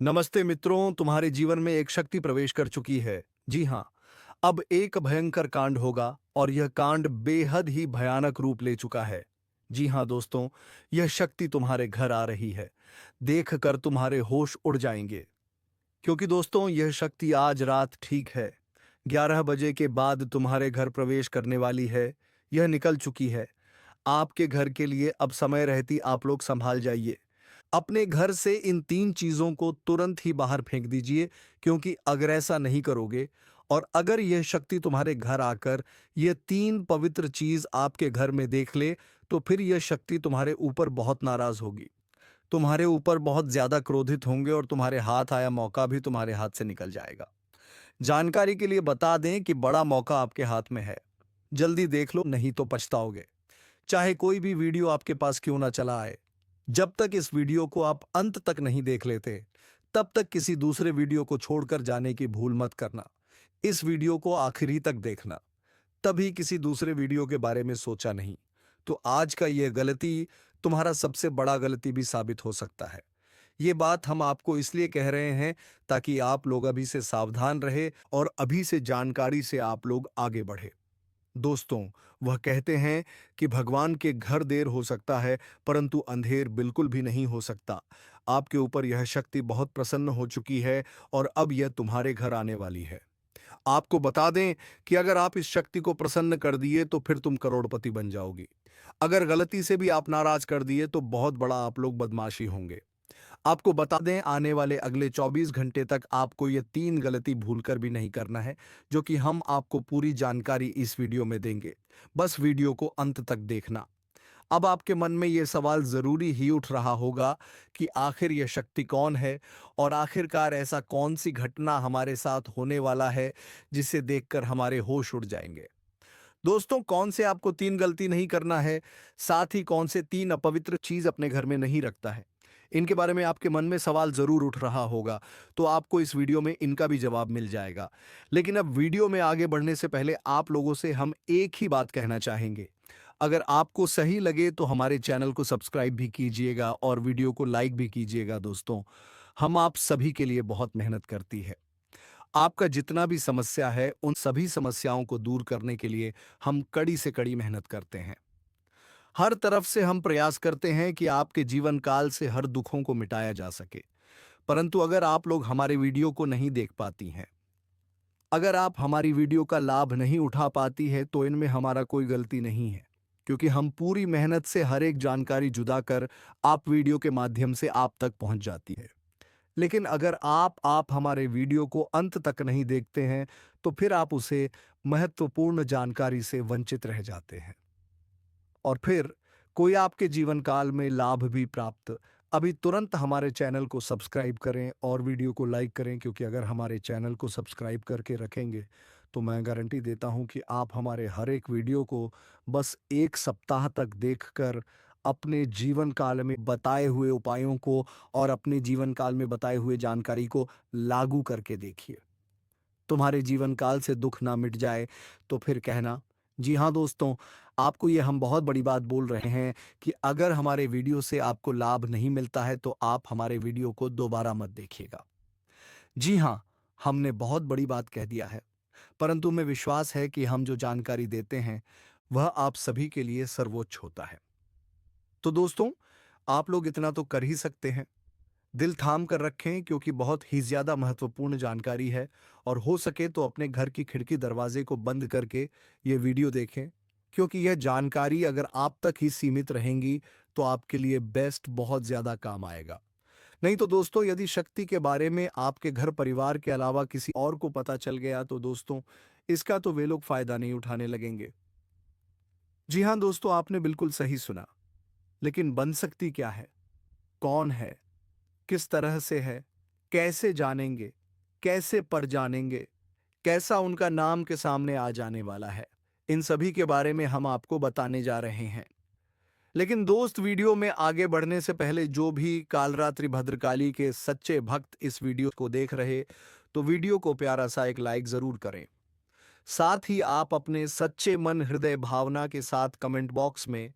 नमस्ते मित्रों, तुम्हारे जीवन में एक शक्ति प्रवेश कर चुकी है। जी हाँ, अब एक भयंकर कांड होगा और यह कांड बेहद ही भयानक रूप ले चुका है। जी हाँ दोस्तों, यह शक्ति तुम्हारे घर आ रही है। देखकर तुम्हारे होश उड़ जाएंगे। क्योंकि दोस्तों, यह शक्ति आज रात ठीक है 11 बजे के बाद तुम्हारे घर प्रवेश करने वाली है। यह निकल चुकी है। आपके घर के लिए अब समय रहती आप लोग संभाल जाइए। अपने घर से इन 3 चीज़ों को तुरंत ही बाहर फेंक दीजिए, क्योंकि अगर ऐसा नहीं करोगे और अगर यह शक्ति तुम्हारे घर आकर ये 3 पवित्र चीज़ आपके घर में देख ले, तो फिर यह शक्ति तुम्हारे ऊपर बहुत नाराज़ होगी। तुम्हारे ऊपर बहुत ज़्यादा क्रोधित होंगे और तुम्हारे हाथ आया मौका भी तुम्हारे हाथ से निकल जाएगा। जानकारी के लिए बता दें कि बड़ा मौका आपके हाथ में है। जल्दी देख लो, नहीं तो पछताओगे। चाहे कोई भी वीडियो आपके पास क्यों ना चला आए, जब तक इस वीडियो को आप अंत तक नहीं देख लेते, तब तक किसी दूसरे वीडियो को छोड़कर जाने की भूल मत करना। इस वीडियो को आखिरी तक देखना, तभी किसी दूसरे वीडियो के बारे में सोचा नहीं। तो आज का यह गलती तुम्हारा सबसे बड़ा गलती भी साबित हो सकता है। ये बात हम आपको इसलिए कह रहे हैं ताकि आप लोग अभी से सावधान रहे और अभी से जानकारी से आप लोग आगे बढ़े। दोस्तों, वह कहते हैं कि भगवान के घर देर हो सकता है, परंतु अंधेर बिल्कुल भी नहीं हो सकता। आपके ऊपर यह शक्ति बहुत प्रसन्न हो चुकी है और अब यह तुम्हारे घर आने वाली है। आपको बता दें कि अगर आप इस शक्ति को प्रसन्न कर दिए तो फिर तुम करोड़पति बन जाओगी। अगर गलती से भी आप नाराज कर दिए तो बहुत बड़ा आप लोग बदमाशी होंगे। आपको बता दें, आने वाले अगले 24 घंटे तक आपको ये 3 गलती भूलकर भी नहीं करना है, जो कि हम आपको पूरी जानकारी इस वीडियो में देंगे। बस वीडियो को अंत तक देखना। अब आपके मन में ये सवाल ज़रूरी ही उठ रहा होगा कि आखिर यह शक्ति कौन है और आखिरकार ऐसा कौन सी घटना हमारे साथ होने वाला है जिसे देखकर हमारे होश उड़ जाएंगे। दोस्तों, कौन से आपको 3 गलती नहीं करना है, साथ ही कौन से 3 अपवित्र चीज़ अपने घर में नहीं रखता है। इनके बारे में आपके मन में सवाल ज़रूर उठ रहा होगा, तो आपको इस वीडियो में इनका भी जवाब मिल जाएगा। लेकिन अब वीडियो में आगे बढ़ने से पहले आप लोगों से हम एक ही बात कहना चाहेंगे। अगर आपको सही लगे तो हमारे चैनल को सब्सक्राइब भी कीजिएगा और वीडियो को लाइक भी कीजिएगा दोस्तों। हम आप सभी के लिए बहुत मेहनत करती है। आपका जितना भी समस्या है, उन सभी समस्याओं को दूर करने के लिए हम कड़ी से कड़ी मेहनत करते हैं। हर तरफ से हम प्रयास करते हैं कि आपके जीवन काल से हर दुखों को मिटाया जा सके। परंतु अगर आप लोग हमारे वीडियो को नहीं देख पाती हैं, अगर आप हमारी वीडियो का लाभ नहीं उठा पाती है, तो इनमें हमारा कोई गलती नहीं है, क्योंकि हम पूरी मेहनत से हर एक जानकारी जुदा कर आप वीडियो के माध्यम से आप तक पहुंच जाती है। लेकिन अगर आप हमारे वीडियो को अंत तक नहीं देखते हैं, तो फिर आप उसे महत्वपूर्ण जानकारी से वंचित रह जाते हैं और फिर कोई आपके जीवन काल में लाभ भी प्राप्त। अभी तुरंत हमारे चैनल को सब्सक्राइब करें और वीडियो को लाइक करें, क्योंकि अगर हमारे चैनल को सब्सक्राइब करके रखेंगे तो मैं गारंटी देता हूं कि आप हमारे हर एक वीडियो को बस 1 सप्ताह तक देखकर अपने जीवन काल में बताए हुए उपायों को और अपने जीवन काल में बताए हुए जानकारी को लागू करके देखिए। तुम्हारे जीवन काल से दुख ना मिट जाए तो फिर कहना। जी हाँ दोस्तों, आपको ये हम बहुत बड़ी बात बोल रहे हैं कि अगर हमारे वीडियो से आपको लाभ नहीं मिलता है तो आप हमारे वीडियो को दोबारा मत देखिएगा। जी हाँ, हमने बहुत बड़ी बात कह दिया है, परंतु हमें विश्वास है कि हम जो जानकारी देते हैं वह आप सभी के लिए सर्वोच्च होता है। तो दोस्तों, आप लोग इतना तो कर ही सकते हैं। दिल थाम कर रखें, क्योंकि बहुत ही ज्यादा महत्वपूर्ण जानकारी है और हो सके तो अपने घर की खिड़की दरवाजे को बंद करके ये वीडियो देखें, क्योंकि यह जानकारी अगर आप तक ही सीमित रहेंगी तो आपके लिए बेस्ट बहुत ज्यादा काम आएगा। नहीं तो दोस्तों, यदि शक्ति के बारे में आपके घर परिवार के अलावा किसी और को पता चल गया तो दोस्तों, इसका तो वे लोग फायदा नहीं उठाने लगेंगे। जी हाँ दोस्तों, आपने बिल्कुल सही सुना। लेकिन बन सकती क्या है, कौन है, किस तरह से है, कैसे जानेंगे, कैसे पर जानेंगे, कैसा उनका नाम के सामने आ जाने वाला है, इन सभी के बारे में हम आपको बताने जा रहे हैं। लेकिन दोस्त, वीडियो में आगे बढ़ने से पहले जो भी कालरात्रि भद्रकाली के सच्चे भक्त इस वीडियो को देख रहे, तो वीडियो को प्यारा सा एक लाइक जरूर करें। साथ ही आप अपने सच्चे मन हृदय भावना के साथ कमेंट बॉक्स में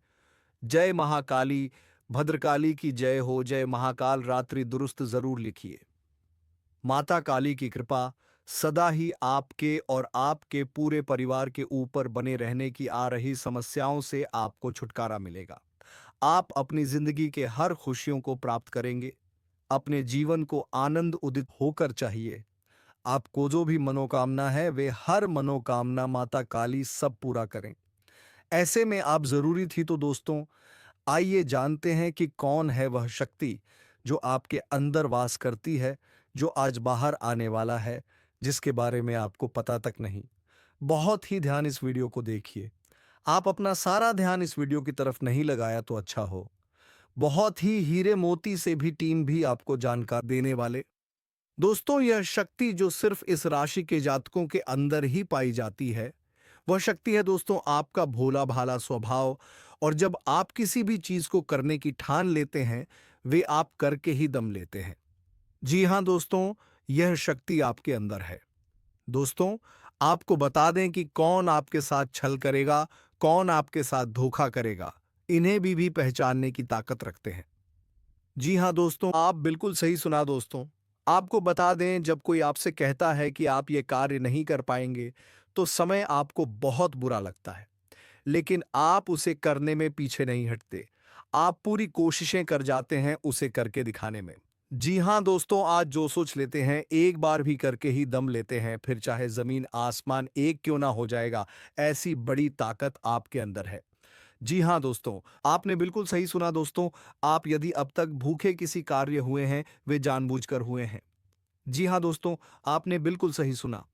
जय महाकाली, भद्रकाली की जय हो, जय महाकाल रात्रि दुरुस्त जरूर लिखिए। माता काली की कृपा सदा ही आपके और आपके पूरे परिवार के ऊपर बने रहने की आ रही समस्याओं से आपको छुटकारा मिलेगा। आप अपनी जिंदगी के हर खुशियों को प्राप्त करेंगे। अपने जीवन को आनंद उदित होकर चाहिए। आपको जो भी मनोकामना है वे हर मनोकामना माता काली सब पूरा करें। ऐसे में आप जरूरी थी तो दोस्तों, आइए जानते हैं कि कौन है वह शक्ति जो आपके अंदर वास करती है, जो आज बाहर आने वाला है, जिसके बारे में आपको पता तक नहीं। बहुत ही ध्यान इस वीडियो को देखिए। आप अपना सारा ध्यान इस वीडियो की तरफ नहीं लगाया तो अच्छा हो। बहुत ही हीरे मोती से भी टीम भी आपको जानकार देने वाले। दोस्तों, यह शक्ति जो सिर्फ इस राशि के जातकों के अंदर ही पाई जाती है, वह शक्ति है दोस्तों आपका भोला भाला स्वभाव। और जब आप किसी भी चीज को करने की ठान लेते हैं, वे आप करके ही दम लेते हैं। जी हां दोस्तों, यह शक्ति आपके अंदर है। दोस्तों, आपको बता दें कि कौन आपके साथ छल करेगा, कौन आपके साथ धोखा करेगा, इन्हें भी पहचानने की ताकत रखते हैं। जी हां दोस्तों, आप बिल्कुल सही सुना दोस्तों। आपको बता दें, जब कोई आपसे कहता है कि आप ये कार्य नहीं कर पाएंगे, तो समय आपको बहुत बुरा लगता है, लेकिन आप उसे करने में पीछे नहीं हटते। आप पूरी कोशिशें कर जाते हैं उसे करके दिखाने में। जी हां दोस्तों, आज जो सोच लेते हैं एक बार भी करके ही दम लेते हैं, फिर चाहे जमीन आसमान एक क्यों ना हो जाएगा, ऐसी बड़ी ताकत आपके अंदर है। जी हाँ दोस्तों, आपने बिल्कुल सही सुना दोस्तों। आप यदि अब तक भूखे किसी कार्य हुए हैं, वे जानबूझकर हुए हैं। जी हाँ दोस्तों, आपने बिल्कुल सही सुना।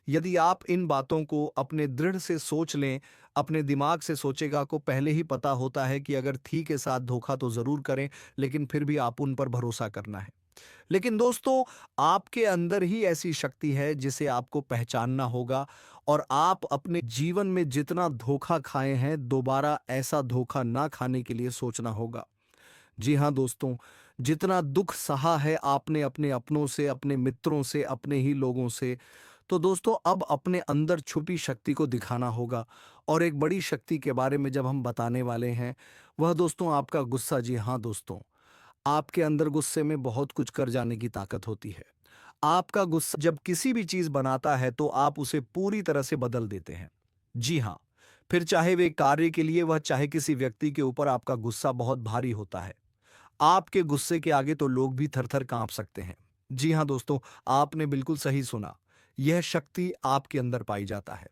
यदि आप इन बातों को अपने दृढ़ से सोच लें, अपने दिमाग से सोचेगा को पहले ही पता होता है कि अगर थी के साथ धोखा तो जरूर करें, लेकिन फिर भी आप उन पर भरोसा करना है। लेकिन दोस्तों, आपके अंदर ही ऐसी शक्ति है जिसे आपको पहचानना होगा। और आप अपने जीवन में जितना धोखा खाए हैं, दोबारा ऐसा धोखा ना खाने के लिए सोचना होगा। जी हाँ दोस्तों, जितना दुख सहा है आपने अपने अपनों से, अपने मित्रों से, अपने ही लोगों से, तो दोस्तों अब अपने अंदर छुपी शक्ति को दिखाना होगा। और एक बड़ी शक्ति के बारे में जब हम बताने वाले हैं, वह दोस्तों आपका गुस्सा। जी हाँ दोस्तों, आपके अंदर गुस्से में बहुत कुछ कर जाने की ताकत होती है। आपका गुस्सा जब किसी भी चीज बनाता है तो आप उसे पूरी तरह से बदल देते हैं। जी हाँ, फिर चाहे वे कार्य के लिए, वह चाहे किसी व्यक्ति के ऊपर, आपका गुस्सा बहुत भारी होता है। आपके गुस्से के आगे तो लोग भी थर-थर कांप सकते हैं। जी हाँ दोस्तों, आपने बिल्कुल सही सुना। यह शक्ति आपके अंदर पाई जाता है।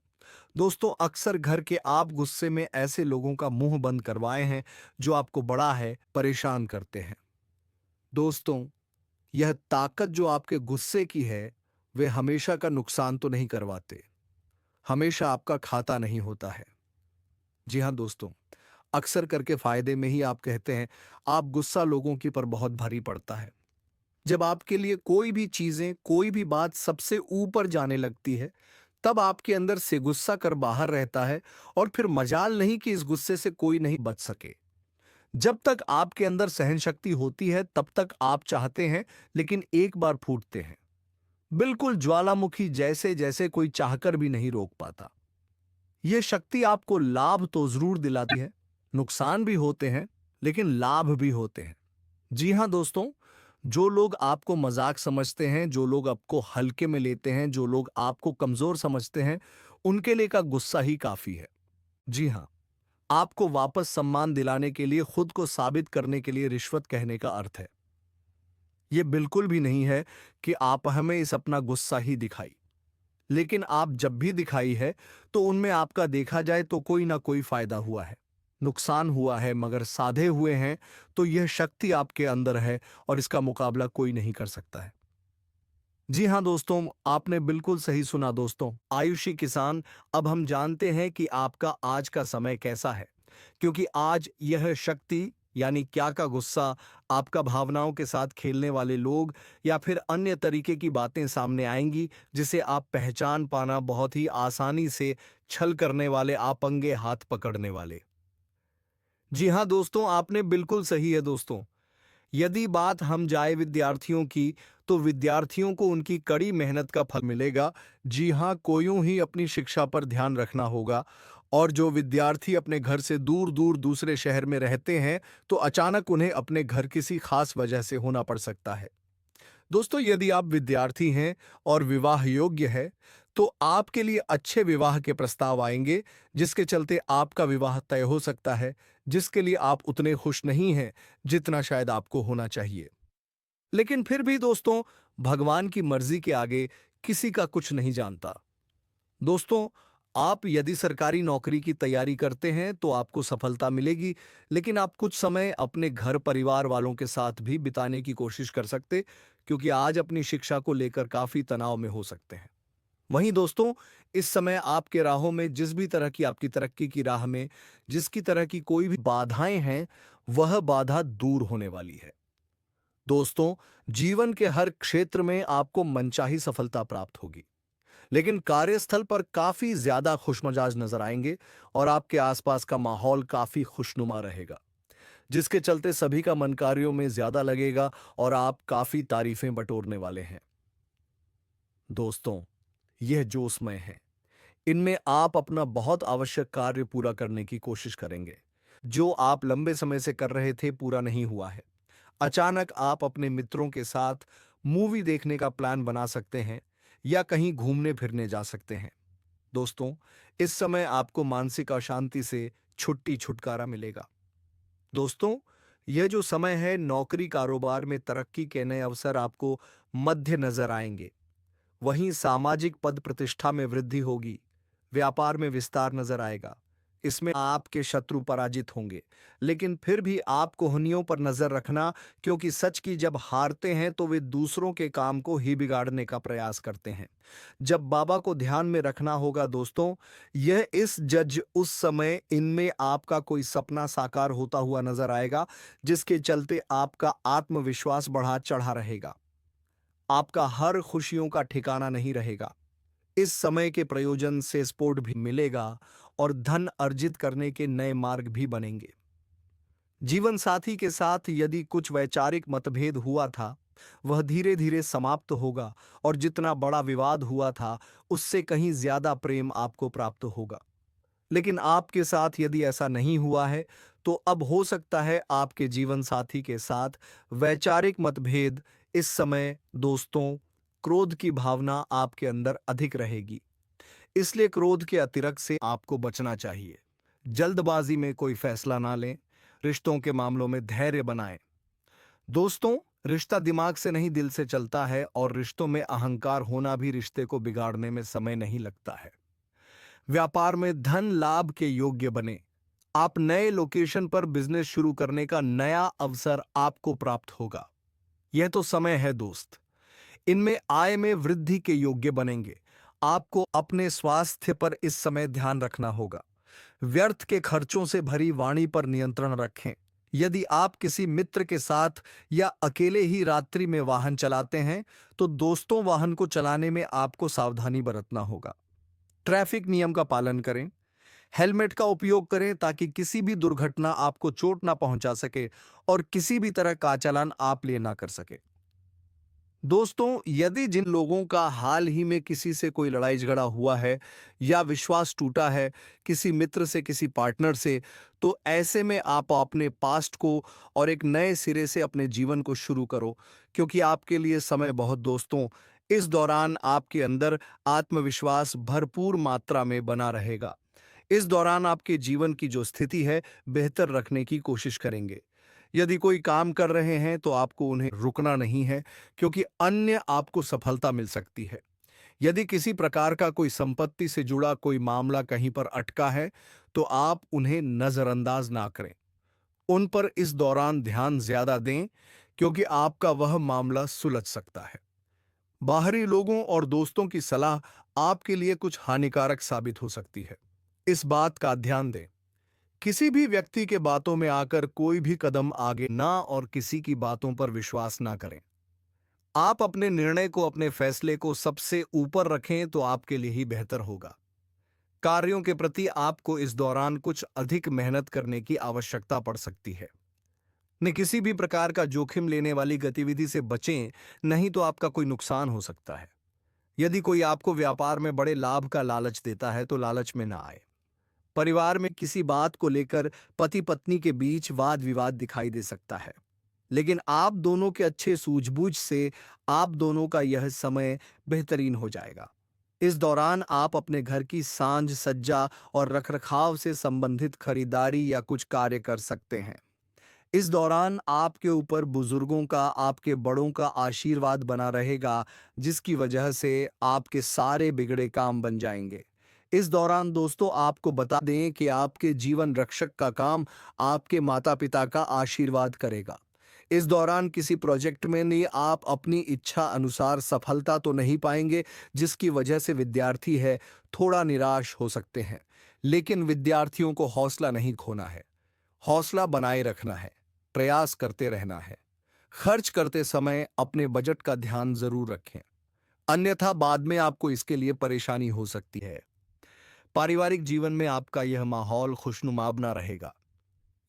दोस्तों, अक्सर घर के आप गुस्से में ऐसे लोगों का मुंह बंद करवाए हैं जो आपको बड़ा है परेशान करते हैं। दोस्तों, यह ताकत जो आपके गुस्से की है, वे हमेशा का नुकसान तो नहीं करवाते, हमेशा आपका खाता नहीं होता है। जी हाँ दोस्तों, अक्सर करके फायदे में ही आप कहते हैं, आप गुस्सा लोगों की पर बहुत भारी पड़ता है। जब आपके लिए कोई भी चीजें, कोई भी बात सबसे ऊपर जाने लगती है, तब आपके अंदर से गुस्सा कर बाहर रहता है। और फिर मजाल नहीं कि इस गुस्से से कोई नहीं बच सके। जब तक आपके अंदर सहन शक्ति होती है, तब तक आप चाहते हैं, लेकिन एक बार फूटते हैं। बिल्कुल ज्वालामुखी जैसे, जैसे कोई चाहकर भी नहीं रोक पाता। यह शक्ति आपको लाभ तो जरूर दिलाती है, नुकसान भी होते हैं, लेकिन लाभ भी होते हैं। जी हां दोस्तों, जो लोग आपको मजाक समझते हैं, जो लोग आपको हल्के में लेते हैं, जो लोग आपको कमजोर समझते हैं, उनके लिए का गुस्सा ही काफी है। जी हां, आपको वापस सम्मान दिलाने के लिए, खुद को साबित करने के लिए रिश्वत कहने का अर्थ है। यह बिल्कुल भी नहीं है कि आप हमें इस अपना गुस्सा ही दिखाई, लेकिन आप जब भी दिखाई है तो उनमें आपका देखा जाए तो कोई ना कोई फायदा हुआ है, नुकसान हुआ है, मगर साधे हुए हैं। तो यह शक्ति आपके अंदर है और इसका मुकाबला कोई नहीं कर सकता है। जी हां दोस्तों, आपने बिल्कुल सही सुना दोस्तों। आयुषी किसान, अब हम जानते हैं कि आपका आज का समय कैसा है, क्योंकि आज यह शक्ति यानी क्या का गुस्सा, आपका भावनाओं के साथ खेलने वाले लोग या फिर अन्य तरीके की बातें सामने आएंगी, जिसे आप पहचान पाना बहुत ही आसानी से, छल करने वाले, आपंगे हाथ पकड़ने वाले। जी हां दोस्तों, आपने बिल्कुल सही है दोस्तों। यदि बात हम जाए विद्यार्थियों की, तो विद्यार्थियों को उनकी कड़ी मेहनत का फल मिलेगा। जी हाँ, को यूं ही अपनी शिक्षा पर ध्यान रखना होगा। और जो विद्यार्थी अपने घर से दूर दूर दूसरे शहर में रहते हैं, तो अचानक उन्हें अपने घर किसी खास वजह से होना पड़ सकता है। दोस्तों, यदि आप विद्यार्थी हैं और विवाह योग्य है, तो आपके लिए अच्छे विवाह के प्रस्ताव आएंगे, जिसके चलते आपका विवाह तय हो सकता है, जिसके लिए आप उतने खुश नहीं हैं जितना शायद आपको होना चाहिए। लेकिन फिर भी दोस्तों, भगवान की मर्जी के आगे किसी का कुछ नहीं जानता। दोस्तों, आप यदि सरकारी नौकरी की तैयारी करते हैं तो आपको सफलता मिलेगी, लेकिन आप कुछ समय अपने घर परिवार वालों के साथ भी बिताने की कोशिश कर सकते, क्योंकि आज अपनी शिक्षा को लेकर काफी तनाव में हो सकते हैं। वहीं दोस्तों, इस समय आपके राहों में जिस भी तरह की आपकी तरक्की की राह में जिसकी तरह की कोई भी बाधाएं हैं, वह बाधा दूर होने वाली है। दोस्तों, जीवन के हर क्षेत्र में आपको मनचाही सफलता प्राप्त होगी, लेकिन कार्यस्थल पर काफी ज्यादा खुशमिजाज नजर आएंगे और आपके आसपास का माहौल काफी खुशनुमा रहेगा, जिसके चलते सभी का मन कार्यों में ज्यादा लगेगा और आप काफी तारीफें बटोरने वाले हैं। दोस्तों, यह जो समय है, इनमें आप अपना बहुत आवश्यक कार्य पूरा करने की कोशिश करेंगे। जो आप लंबे समय से कर रहे थे, पूरा नहीं हुआ है। अचानक आप अपने मित्रों के साथ मूवी देखने का प्लान बना सकते हैं या कहीं घूमने फिरने जा सकते हैं। दोस्तों, इस समय आपको मानसिक अशांति से छुटकारा मिलेगा। दोस्तों, यह जो समय है, नौकरी कारोबार में तरक्की के नए अवसर आपको मध्य नजर आएंगे। वहीं सामाजिक पद प्रतिष्ठा में वृद्धि होगी, व्यापार में विस्तार नजर आएगा। इसमें आपके शत्रु पराजित होंगे, लेकिन फिर भी आप कोहनियों पर नजर रखना, क्योंकि सच की जब हारते हैं तो वे दूसरों के काम को ही बिगाड़ने का प्रयास करते हैं। जब बाबा को ध्यान में रखना होगा दोस्तों, यह इस जज उस समय इनमें आपका कोई सपना साकार होता हुआ नजर आएगा, जिसके चलते आपका आत्मविश्वास बढ़ा चढ़ा रहेगा। आपका हर खुशियों का ठिकाना नहीं रहेगा। इस समय के प्रयोजन से सपोर्ट भी मिलेगा और धन अर्जित करने के नए मार्ग भी बनेंगे। जीवन साथी के साथ यदि कुछ वैचारिक मतभेद हुआ था, वह धीरे धीरे समाप्त होगा और जितना बड़ा विवाद हुआ था, उससे कहीं ज्यादा प्रेम आपको प्राप्त होगा। लेकिन आपके साथ यदि ऐसा नहीं हुआ है, तो अब हो सकता है आपके जीवन साथी के साथ वैचारिक मतभेद। इस समय दोस्तों, क्रोध की भावना आपके अंदर अधिक रहेगी, इसलिए क्रोध के अतिरेक से आपको बचना चाहिए। जल्दबाजी में कोई फैसला ना लें, रिश्तों के मामलों में धैर्य बनाएं। दोस्तों, रिश्ता दिमाग से नहीं, दिल से चलता है, और रिश्तों में अहंकार होना भी रिश्ते को बिगाड़ने में समय नहीं लगता है। व्यापार में धन लाभ के योग्य बने। आप नए लोकेशन पर बिजनेस शुरू करने का नया अवसर आपको प्राप्त होगा। यह तो समय है दोस्त। इनमें आय में वृद्धि के योग्य बनेंगे। आपको अपने स्वास्थ्य पर इस समय ध्यान रखना होगा। व्यर्थ के खर्चों से भरी वाणी पर नियंत्रण रखें। यदि आप किसी मित्र के साथ या अकेले ही रात्रि में वाहन चलाते हैं, तो दोस्तों, वाहन को चलाने में आपको सावधानी बरतना होगा। ट्रैफिक नियम का पालन करें। हेलमेट का उपयोग करें ताकि किसी भी दुर्घटना आपको चोट ना पहुंचा सके और किसी भी तरह का चालान आप ले ना कर सके। दोस्तों, यदि जिन लोगों का हाल ही में किसी से कोई लड़ाई झगड़ा हुआ है या विश्वास टूटा है, किसी मित्र से, किसी पार्टनर से, तो ऐसे में आप अपने पास्ट को और एक नए सिरे से अपने जीवन को शुरू करो, क्योंकि आपके लिए समय बहुत दोस्तों, इस दौरान आपके अंदर आत्मविश्वास भरपूर मात्रा में बना रहेगा। इस दौरान आपके जीवन की जो स्थिति है, बेहतर रखने की कोशिश करेंगे। यदि कोई काम कर रहे हैं तो आपको उन्हें रुकना नहीं है, क्योंकि अन्य आपको सफलता मिल सकती है। यदि किसी प्रकार का कोई संपत्ति से जुड़ा कोई मामला कहीं पर अटका है, तो आप उन्हें नजरअंदाज ना करें। उन पर इस दौरान ध्यान ज्यादा दें, क्योंकि आपका वह मामला सुलझ सकता है। बाहरी लोगों और दोस्तों की सलाह आपके लिए कुछ हानिकारक साबित हो सकती है। इस बात का ध्यान दें। किसी भी व्यक्ति के बातों में आकर कोई भी कदम आगे ना और किसी की बातों पर विश्वास ना करें। आप अपने निर्णय को, अपने फैसले को सबसे ऊपर रखें तो आपके लिए ही बेहतर होगा। कार्यों के प्रति आपको इस दौरान कुछ अधिक मेहनत करने की आवश्यकता पड़ सकती है। न किसी भी प्रकार का जोखिम लेने वाली गतिविधि से बचें, नहीं तो आपका कोई नुकसान हो सकता है। यदि कोई आपको व्यापार में बड़े लाभ का लालच देता है, तो लालच में ना आए। परिवार में किसी बात को लेकर पति पत्नी के बीच वाद विवाद दिखाई दे सकता है, लेकिन आप दोनों के अच्छे सूझबूझ से आप दोनों का यह समय बेहतरीन हो जाएगा। इस दौरान आप अपने घर की सांज सज्जा और रखरखाव से संबंधित खरीदारी या कुछ कार्य कर सकते हैं। इस दौरान आपके ऊपर बुजुर्गों का, आपके बड़ों का आशीर्वाद बना रहेगा, जिसकी वजह से आपके सारे बिगड़े काम बन जाएंगे। इस दौरान दोस्तों आपको बता दें कि आपके जीवन रक्षक का काम आपके माता-पिता का आशीर्वाद करेगा। इस दौरान किसी प्रोजेक्ट में नहीं आप अपनी इच्छा अनुसार सफलता तो नहीं पाएंगे, जिसकी वजह से विद्यार्थी है थोड़ा निराश हो सकते हैं। लेकिन विद्यार्थियों को हौसला नहीं खोना है, हौसला बनाए रखना है, प्रयास करते रहना है। खर्च करते समय अपने बजट का ध्यान जरूर रखें, अन्यथा बाद में आपको इसके लिए परेशानी हो सकती है। पारिवारिक जीवन में आपका यह माहौल खुशनुमा बना रहेगा।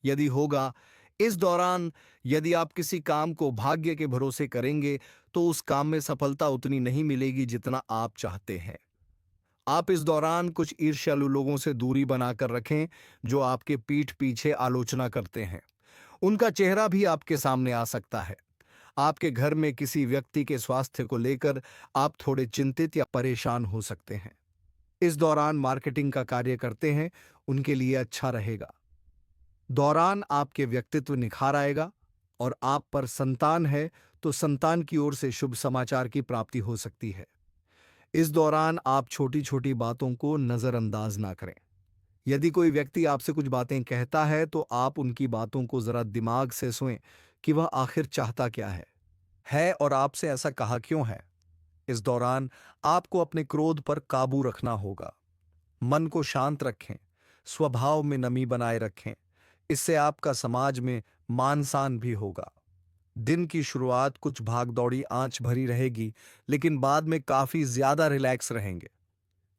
यदि होगा, इस दौरान यदि आप किसी काम को भाग्य के भरोसे करेंगे तो उस काम में सफलता उतनी नहीं मिलेगी जितना आप चाहते हैं। आप इस दौरान कुछ ईर्ष्यालु लोगों से दूरी बनाकर रखें जो आपके पीठ पीछे आलोचना करते हैं। उनका चेहरा भी आपके सामने आ सकता है। आपके घर में किसी व्यक्ति के स्वास्थ्य को लेकर आप थोड़े चिंतित या परेशान हो सकते हैं। इस दौरान मार्केटिंग का कार्य करते हैं, उनके लिए अच्छा रहेगा। दौरान आपके व्यक्तित्व निखार आएगा और आप पर संतान है तो संतान की ओर से शुभ समाचार की प्राप्ति हो सकती है। इस दौरान आप छोटी छोटी बातों को नजरअंदाज ना करें। यदि कोई व्यक्ति आपसे कुछ बातें कहता है तो आप उनकी बातों को जरा दिमाग से सुनें कि वह आखिर चाहता क्या है और आपसे ऐसा कहा क्यों है। इस दौरान आपको अपने क्रोध पर काबू रखना होगा। मन को शांत रखें, स्वभाव में नमी बनाए रखें। इससे आपका समाज में मान सम्मान भी होगा। दिन की शुरुआत कुछ भागदौड़ी आंच भरी रहेगी, लेकिन बाद में काफी ज्यादा रिलैक्स रहेंगे।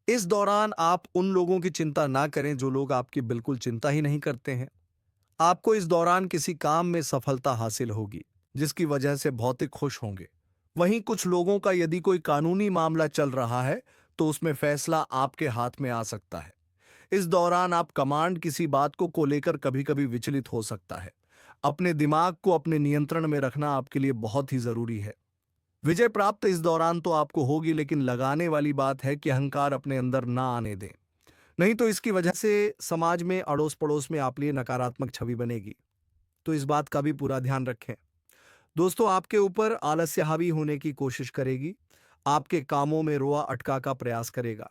इस दौरान आप उन लोगों की चिंता ना करें जो लोग आपकी बिल्कुल चिंता ही नहीं करते हैं। आपको इस दौरान किसी काम में सफलता हासिल होगी, जिसकी वजह से भौतिक खुश होंगे। वहीं कुछ लोगों का यदि कोई कानूनी मामला चल रहा है तो उसमें फैसला आपके हाथ में आ सकता है। इस दौरान आप कमांड किसी बात को लेकर कभी कभी विचलित हो सकता है। अपने दिमाग को अपने नियंत्रण में रखना आपके लिए बहुत ही जरूरी है। विजय प्राप्त इस दौरान तो आपको होगी, लेकिन लगाने वाली बात है कि अहंकार अपने अंदर ना आने दें, नहीं तो इसकी वजह से समाज में अड़ोस पड़ोस में आप लिए नकारात्मक छवि बनेगी। तो इस बात का भी पूरा ध्यान रखें। दोस्तों आपके ऊपर आलस्य हावी होने की कोशिश करेगी, आपके कामों में रोआ अटका का प्रयास करेगा।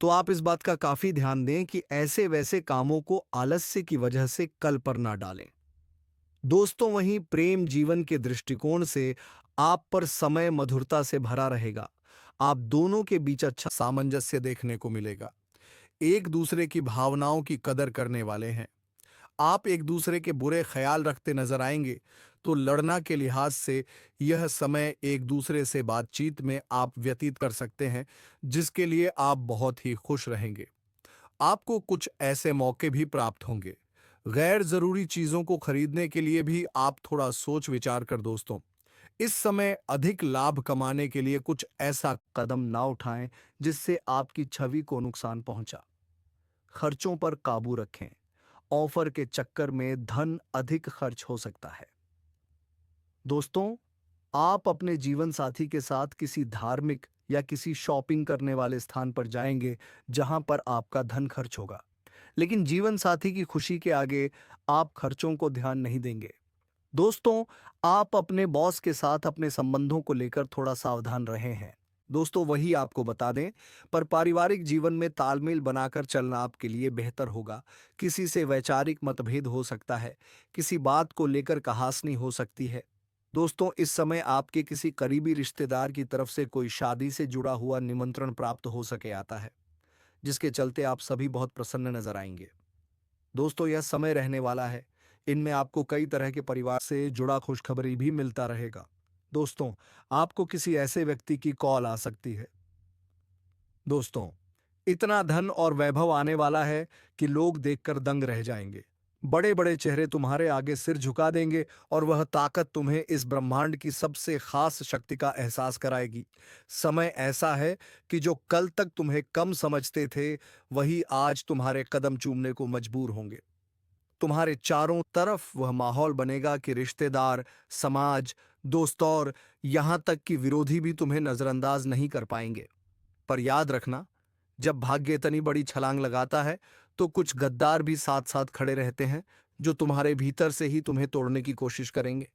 तो आप इस बात का काफी ध्यान दें कि ऐसे वैसे कामों को आलस्य की वजह से कल पर ना डालें। दोस्तों वहीं प्रेम जीवन के दृष्टिकोण से आप पर समय मधुरता से भरा रहेगा। आप दोनों के बीच अच्छा सामंजस्य देखने को मिलेगा। एक दूसरे की भावनाओं की कदर करने वाले हैं। आप एक दूसरे के बुरे ख्याल रखते नजर आएंगे तो लड़ना के लिहाज से यह समय एक दूसरे से बातचीत में आप व्यतीत कर सकते हैं, जिसके लिए आप बहुत ही खुश रहेंगे। आपको कुछ ऐसे मौके भी प्राप्त होंगे। गैर जरूरी चीजों को खरीदने के लिए भी आप थोड़ा सोच विचार कर दोस्तों। इस समय अधिक लाभ कमाने के लिए कुछ ऐसा कदम ना उठाएं जिससे आपकी छवि को नुकसान पहुंचा। खर्चों पर काबू रखें। ऑफर के चक्कर में धन अधिक खर्च हो सकता है। दोस्तों आप अपने जीवन साथी के साथ किसी धार्मिक या किसी शॉपिंग करने वाले स्थान पर जाएंगे जहां पर आपका धन खर्च होगा, लेकिन जीवन साथी की खुशी के आगे आप खर्चों को ध्यान नहीं देंगे। दोस्तों आप अपने बॉस के साथ अपने संबंधों को लेकर थोड़ा सावधान रहे हैं। दोस्तों वही आपको बता दें, पर पारिवारिक जीवन में तालमेल बनाकर चलना आपके लिए बेहतर होगा। किसी से वैचारिक मतभेद हो सकता है, किसी बात को लेकर कहासुनी हो सकती है। दोस्तों इस समय आपके किसी करीबी रिश्तेदार की तरफ से कोई शादी से जुड़ा हुआ निमंत्रण प्राप्त हो सके आता है, जिसके चलते आप सभी बहुत प्रसन्न नजर आएंगे। दोस्तों यह समय रहने वाला है, इनमें आपको कई तरह के परिवार से जुड़ा खुशखबरी भी मिलता रहेगा। दोस्तों आपको किसी ऐसे व्यक्ति की कॉल आ सकती है। दोस्तों इतना धन और वैभव आने वाला है कि लोग देखकर दंग रह जाएंगे। बड़े बड़े चेहरे तुम्हारे आगे सिर झुका देंगे और वह ताकत तुम्हें इस ब्रह्मांड की सबसे खास शक्ति का एहसास कराएगी। समय ऐसा है कि जो कल तक तुम्हें कम समझते थे वही आज तुम्हारे कदम चूमने को मजबूर होंगे। तुम्हारे चारों तरफ वह माहौल बनेगा कि रिश्तेदार, समाज, दोस्त और यहां तक कि विरोधी भी तुम्हें नजरअंदाज नहीं कर पाएंगे। पर याद रखना, जब भाग्य इतनी बड़ी छलांग लगाता है तो कुछ गद्दार भी साथ साथ खड़े रहते हैं, जो तुम्हारे भीतर से ही तुम्हें तोड़ने की कोशिश करेंगे।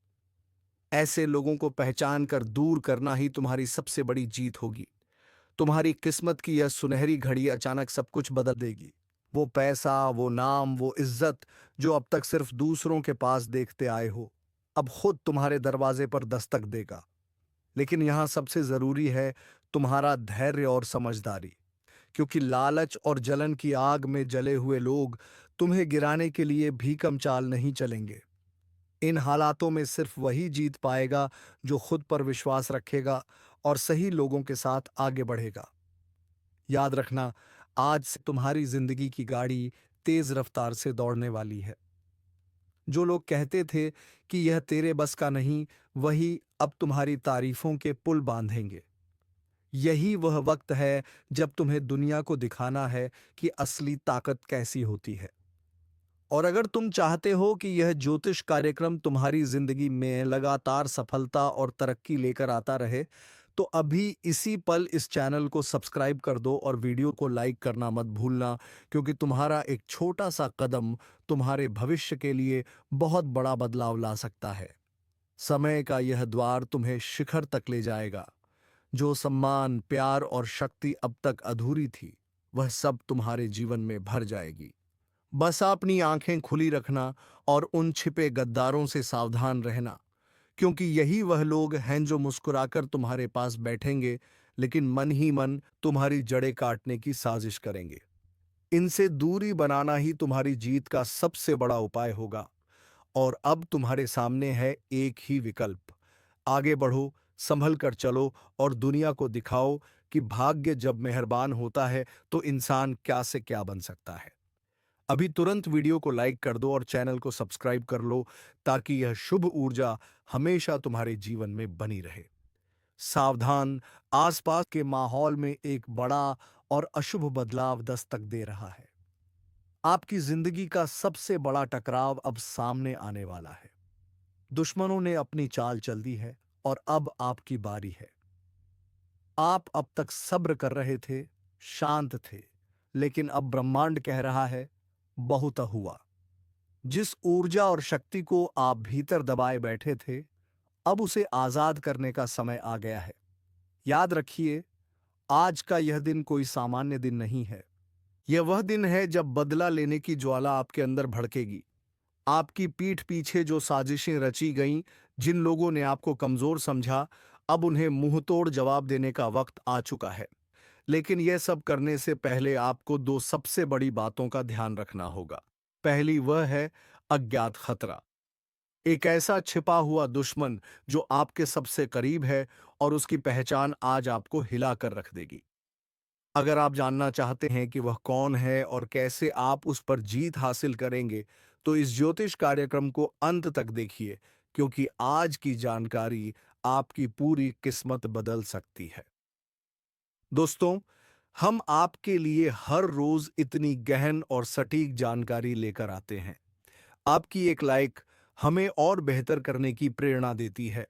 ऐसे लोगों को पहचान कर दूर करना ही तुम्हारी सबसे बड़ी जीत होगी। तुम्हारी किस्मत की यह सुनहरी घड़ी अचानक सब कुछ बदल देगी। वो पैसा, वो नाम, वो इज्जत जो अब तक सिर्फ दूसरों के पास देखते आए हो, अब खुद तुम्हारे दरवाजे पर दस्तक देगा। लेकिन यहां सबसे जरूरी है तुम्हारा धैर्य और समझदारी, क्योंकि लालच और जलन की आग में जले हुए लोग तुम्हें गिराने के लिए भीकम चाल नहीं चलेंगे। इन हालातों में सिर्फ वही जीत पाएगा जो खुद पर विश्वास रखेगा और सही लोगों के साथ आगे बढ़ेगा। याद रखना, आज से तुम्हारी जिंदगी की गाड़ी तेज रफ्तार से दौड़ने वाली है। जो लोग कहते थे कि यह तेरे बस का नहीं, वही अब तुम्हारी तारीफों के पुल बांधेंगे। यही वह वक्त है जब तुम्हें दुनिया को दिखाना है कि असली ताकत कैसी होती है। और अगर तुम चाहते हो कि यह ज्योतिष कार्यक्रम तुम्हारी जिंदगी में लगातार सफलता और तरक्की लेकर आता रहे, तो अभी इसी पल इस चैनल को सब्सक्राइब कर दो और वीडियो को लाइक करना मत भूलना, क्योंकि तुम्हारा एक छोटा सा कदम तुम्हारे भविष्य के लिए बहुत बड़ा बदलाव ला सकता है। समय का यह द्वार तुम्हें शिखर तक ले जाएगा। जो सम्मान, प्यार और शक्ति अब तक अधूरी थी, वह सब तुम्हारे जीवन में भर जाएगी। बस अपनी आंखें खुली रखना और उन छिपे गद्दारों से सावधान रहना, क्योंकि यही वह लोग हैं जो मुस्कुराकर तुम्हारे पास बैठेंगे, लेकिन मन ही मन तुम्हारी जड़ें काटने की साजिश करेंगे। इनसे दूरी बनाना ही तुम्हारी जीत का सबसे बड़ा उपाय होगा। और अब तुम्हारे सामने है एक ही विकल्प। आगे बढ़ो, संभल कर चलो और दुनिया को दिखाओ कि भाग्य जब मेहरबान होता है तो इंसान क्या से क्या बन सकता है। अभी तुरंत वीडियो को लाइक कर दो और चैनल को सब्सक्राइब कर लो, ताकि यह शुभ ऊर्जा हमेशा तुम्हारे जीवन में बनी रहे। सावधान, आसपास के माहौल में एक बड़ा और अशुभ बदलाव दस्तक दे रहा है। आपकी जिंदगी का सबसे बड़ा टकराव अब सामने आने वाला है। दुश्मनों ने अपनी चाल चल दी है और अब आपकी बारी है। आप अब तक सब्र कर रहे थे, शांत थे, लेकिन अब ब्रह्मांड कह रहा है, बहुत हुआ। जिस ऊर्जा और शक्ति को आप भीतर दबाए बैठे थे, अब उसे आजाद करने का समय आ गया है। याद रखिए, आज का यह दिन कोई सामान्य दिन नहीं है। यह वह दिन है जब बदला लेने की ज्वाला आपके अंदर भड़केगी। आपकी पीठ पीछे जो साजिशें रची गईं, जिन लोगों ने आपको कमजोर समझा, अब उन्हें मुंहतोड़ जवाब देने का वक्त आ चुका है। लेकिन यह सब करने से पहले आपको दो सबसे बड़ी बातों का ध्यान रखना होगा। पहली वह है अज्ञात खतरा। एक ऐसा छिपा हुआ दुश्मन जो आपके सबसे करीब है और उसकी पहचान आज आपको हिला कर रख देगी। अगर आप जानना चाहते हैं कि वह कौन है और कैसे आप उस पर जीत हासिल करेंगे, तो इस ज्योतिष कार्यक्रम को अंत तक देखिए, क्योंकि आज की जानकारी आपकी पूरी किस्मत बदल सकती है। दोस्तों, हम आपके लिए हर रोज इतनी गहन और सटीक जानकारी लेकर आते हैं। आपकी एक लाइक हमें और बेहतर करने की प्रेरणा देती है।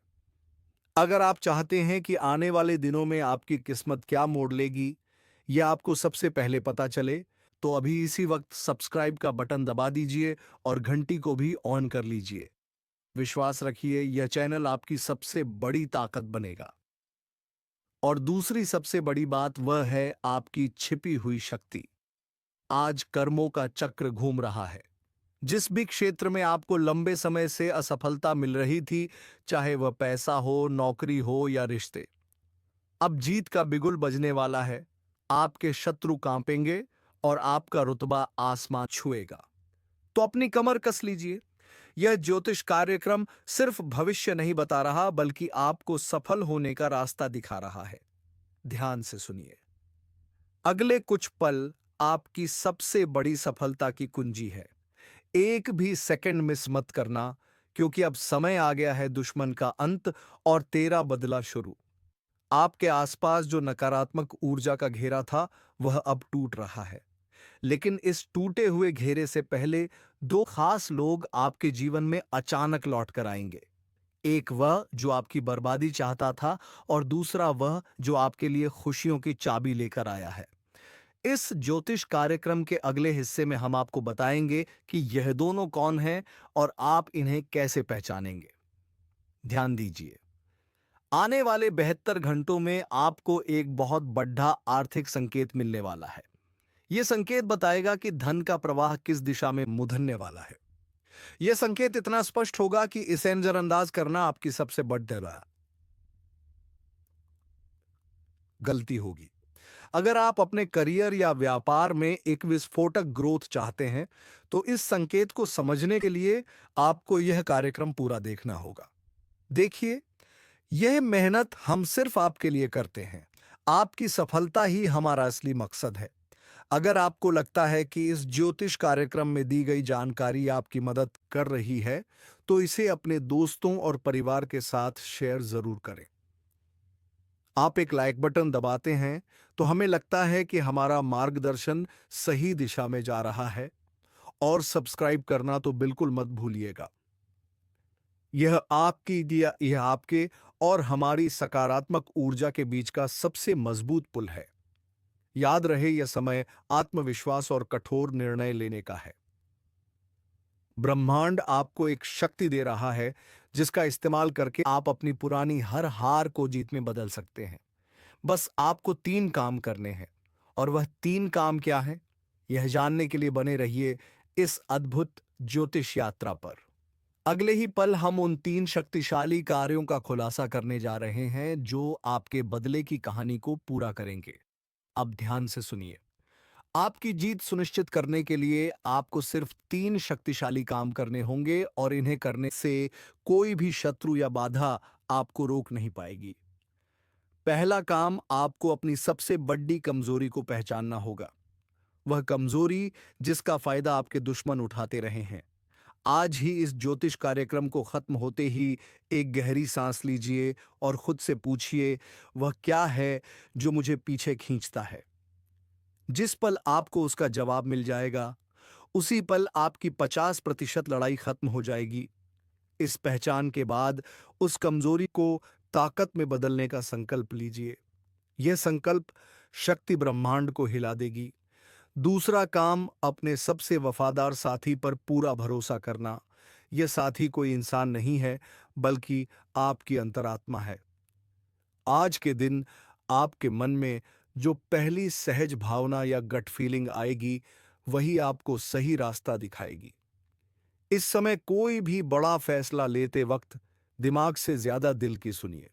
अगर आप चाहते हैं कि आने वाले दिनों में आपकी किस्मत क्या मोड़ लेगी, यह आपको सबसे पहले पता चले, तो अभी इसी वक्त सब्सक्राइब का बटन दबा दीजिए और घंटी को भी ऑन कर लीजिए। विश्वास रखिए, यह चैनल आपकी सबसे बड़ी ताकत बनेगा। और दूसरी सबसे बड़ी बात वह है आपकी छिपी हुई शक्ति। आज कर्मों का चक्र घूम रहा है। जिस भी क्षेत्र में आपको लंबे समय से असफलता मिल रही थी, चाहे वह पैसा हो, नौकरी हो या रिश्ते, अब जीत का बिगुल बजने वाला है। आपके शत्रु कांपेंगे और आपका रुतबा आसमान छुएगा। तो अपनी कमर कस लीजिए। यह ज्योतिष कार्यक्रम सिर्फ भविष्य नहीं बता रहा, बल्कि आपको सफल होने का रास्ता दिखा रहा है। ध्यान से सुनिए। अगले कुछ पल आपकी सबसे बड़ी सफलता की कुंजी है। एक भी सेकंड मिस मत करना, क्योंकि अब समय आ गया है दुश्मन का अंत और तेरा बदला शुरू। आपके आसपास जो नकारात्मक ऊर्जा का घेरा था, वह अब टूट रहा है। लेकिन इस टूटे हुए घेरे से पहले दो खास लोग आपके जीवन में अचानक लौट कर आएंगे। एक वह जो आपकी बर्बादी चाहता था और दूसरा वह जो आपके लिए खुशियों की चाबी लेकर आया है। इस ज्योतिष कार्यक्रम के अगले हिस्से में हम आपको बताएंगे कि यह दोनों कौन हैं और आप इन्हें कैसे पहचानेंगे। ध्यान दीजिए, आने वाले 72 घंटों में आपको एक बहुत बड़ा आर्थिक संकेत मिलने वाला है। यह संकेत बताएगा कि धन का प्रवाह किस दिशा में मुधरने वाला है। यह संकेत इतना स्पष्ट होगा कि इसे नजरअंदाज करना आपकी सबसे बड़ी गलती होगी। अगर आप अपने करियर या व्यापार में एक विस्फोटक ग्रोथ चाहते हैं, तो इस संकेत को समझने के लिए आपको यह कार्यक्रम पूरा देखना होगा। देखिए, यह मेहनत हम सिर्फ आपके लिए करते हैं। आपकी सफलता ही हमारा असली मकसद है। अगर आपको लगता है कि इस ज्योतिष कार्यक्रम में दी गई जानकारी आपकी मदद कर रही है, तो इसे अपने दोस्तों और परिवार के साथ शेयर जरूर करें। आप एक लाइक बटन दबाते हैं तो हमें लगता है कि हमारा मार्गदर्शन सही दिशा में जा रहा है, और सब्सक्राइब करना तो बिल्कुल मत भूलिएगा। यह आपके और हमारी सकारात्मक ऊर्जा के बीच का सबसे मजबूत पुल है। याद रहे, यह समय आत्मविश्वास और कठोर निर्णय लेने का है। ब्रह्मांड आपको एक शक्ति दे रहा है जिसका इस्तेमाल करके आप अपनी पुरानी हर हार को जीत में बदल सकते हैं। बस आपको 3 काम करने हैं, और वह 3 काम क्या हैं, यह जानने के लिए बने रहिए इस अद्भुत ज्योतिष यात्रा पर। अगले ही पल हम उन 3 शक्तिशाली कार्यों का खुलासा करने जा रहे हैं जो आपके बदले की कहानी को पूरा करेंगे। अब ध्यान से सुनिए। आपकी जीत सुनिश्चित करने के लिए आपको सिर्फ 3 शक्तिशाली काम करने होंगे, और इन्हें करने से कोई भी शत्रु या बाधा आपको रोक नहीं पाएगी। पहला काम, आपको अपनी सबसे बड़ी कमजोरी को पहचानना होगा। वह कमजोरी जिसका फायदा आपके दुश्मन उठाते रहे हैं। आज ही इस ज्योतिष कार्यक्रम को खत्म होते ही एक गहरी सांस लीजिए और खुद से पूछिए, वह क्या है जो मुझे पीछे खींचता है। जिस पल आपको उसका जवाब मिल जाएगा, उसी पल आपकी 50% लड़ाई खत्म हो जाएगी। इस पहचान के बाद उस कमजोरी को ताकत में बदलने का संकल्प लीजिए। यह संकल्प शक्ति ब्रह्मांड को हिला देगी। दूसरा काम, अपने सबसे वफादार साथी पर पूरा भरोसा करना। यह साथी कोई इंसान नहीं है, बल्कि आपकी अंतरात्मा है। आज के दिन आपके मन में जो पहली सहज भावना या गट फीलिंग आएगी, वही आपको सही रास्ता दिखाएगी। इस समय कोई भी बड़ा फैसला लेते वक्त दिमाग से ज्यादा दिल की सुनिए।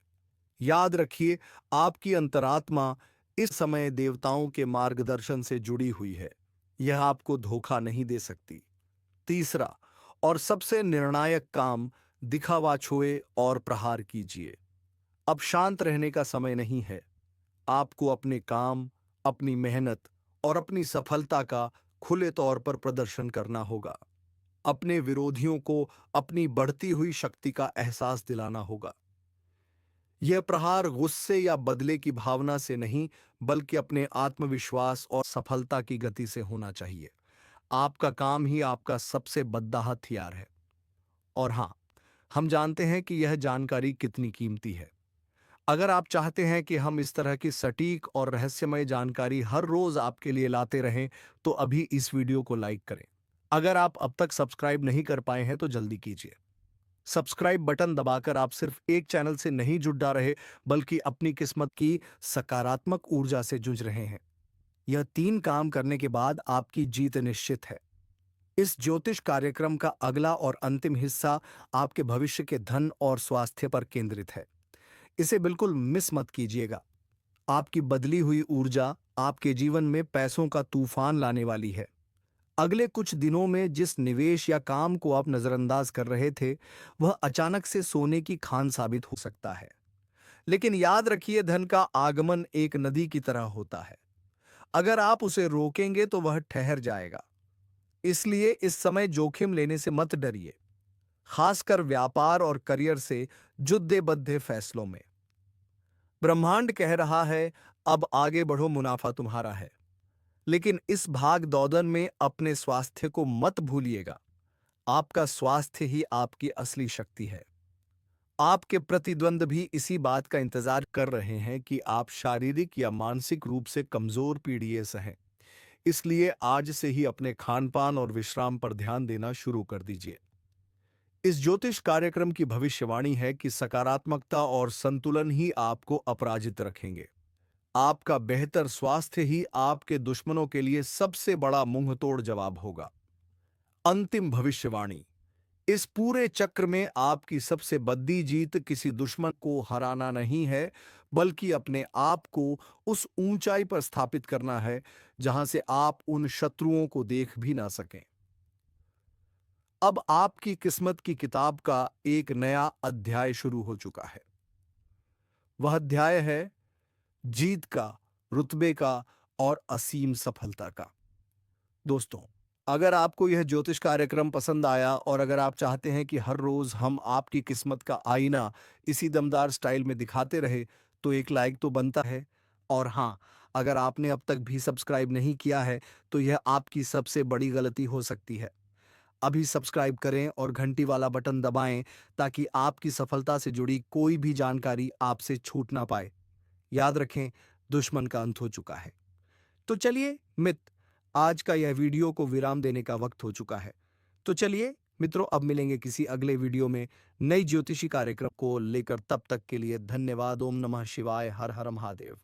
याद रखिए, आपकी अंतरात्मा इस समय देवताओं के मार्गदर्शन से जुड़ी हुई है। यह आपको धोखा नहीं दे सकती। तीसरा और सबसे निर्णायक काम, दिखावा छोड़े और प्रहार कीजिए। अब शांत रहने का समय नहीं है। आपको अपने काम, अपनी मेहनत और अपनी सफलता का खुले तौर पर प्रदर्शन करना होगा। अपने विरोधियों को अपनी बढ़ती हुई शक्ति का एहसास दिलाना होगा। यह प्रहार गुस्से या बदले की भावना से नहीं, बल्कि अपने आत्मविश्वास और सफलता की गति से होना चाहिए। आपका काम ही आपका सबसे बड़ा हथियार है। और हां, हम जानते हैं कि यह जानकारी कितनी कीमती है। अगर आप चाहते हैं कि हम इस तरह की सटीक और रहस्यमय जानकारी हर रोज आपके लिए लाते रहें, तो अभी इस वीडियो को लाइक करें। अगर आप अब तक सब्सक्राइब नहीं कर पाए हैं तो जल्दी कीजिए। सब्सक्राइब बटन दबाकर आप सिर्फ एक चैनल से नहीं जुड़ा रहे, बल्कि अपनी किस्मत की सकारात्मक ऊर्जा से जुझ रहे हैं। यह 3 काम करने के बाद आपकी जीत निश्चित है। इस ज्योतिष कार्यक्रम का अगला और अंतिम हिस्सा आपके भविष्य के धन और स्वास्थ्य पर केंद्रित है। इसे बिल्कुल मिस मत कीजिएगा। आपकी बदली हुई ऊर्जा आपके जीवन में पैसों का तूफान लाने वाली है। अगले कुछ दिनों में जिस निवेश या काम को आप नजरअंदाज कर रहे थे, वह अचानक से सोने की खान साबित हो सकता है। लेकिन याद रखिए, धन का आगमन एक नदी की तरह होता है। अगर आप उसे रोकेंगे तो वह ठहर जाएगा। इसलिए इस समय जोखिम लेने से मत डरिए, खासकर व्यापार और करियर से जुड़े बद्धे फैसलों में। ब्रह्मांड कह रहा है, अब आगे बढ़ो, मुनाफा तुम्हारा है। लेकिन इस भाग दौड़न में अपने स्वास्थ्य को मत भूलिएगा। आपका स्वास्थ्य ही आपकी असली शक्ति है। आपके प्रतिद्वंद भी इसी बात का इंतजार कर रहे हैं कि आप शारीरिक या मानसिक रूप से कमजोर पीढ़िए से हैं। इसलिए आज से ही अपने खान-पान और विश्राम पर ध्यान देना शुरू कर दीजिए। इस ज्योतिष कार्यक्रम की भविष्यवाणी है कि सकारात्मकता और संतुलन ही आपको अपराजित रखेंगे। आपका बेहतर स्वास्थ्य ही आपके दुश्मनों के लिए सबसे बड़ा मुंहतोड़ जवाब होगा। अंतिम भविष्यवाणी। इस पूरे चक्र में आपकी सबसे बड़ी जीत किसी दुश्मन को हराना नहीं है, बल्कि अपने आप को उस ऊंचाई पर स्थापित करना है जहां से आप उन शत्रुओं को देख भी ना सकें। अब आपकी किस्मत की किताब का एक नया अध्याय शुरू हो चुका है। वह अध्याय है जीत का, रुतबे का और असीम सफलता का। दोस्तों, अगर आपको यह ज्योतिष कार्यक्रम पसंद आया और अगर आप चाहते हैं कि हर रोज हम आपकी किस्मत का आईना इसी दमदार स्टाइल में दिखाते रहे, तो एक लाइक तो बनता है। और हाँ, अगर आपने अब तक भी सब्सक्राइब नहीं किया है, तो यह आपकी सबसे बड़ी गलती हो सकती है। अभी सब्सक्राइब करें और घंटी वाला बटन दबाएं ताकि आपकी सफलता से जुड़ी कोई भी जानकारी आपसे छूट ना पाए। याद रखें, दुश्मन का अंत हो चुका है। तो चलिए मित्र, आज का यह वीडियो को विराम देने का वक्त हो चुका है। तो चलिए मित्रों, अब मिलेंगे किसी अगले वीडियो में नई ज्योतिषी कार्यक्रम को लेकर। तब तक के लिए धन्यवाद। ओम नमः शिवाय। हर हर महादेव।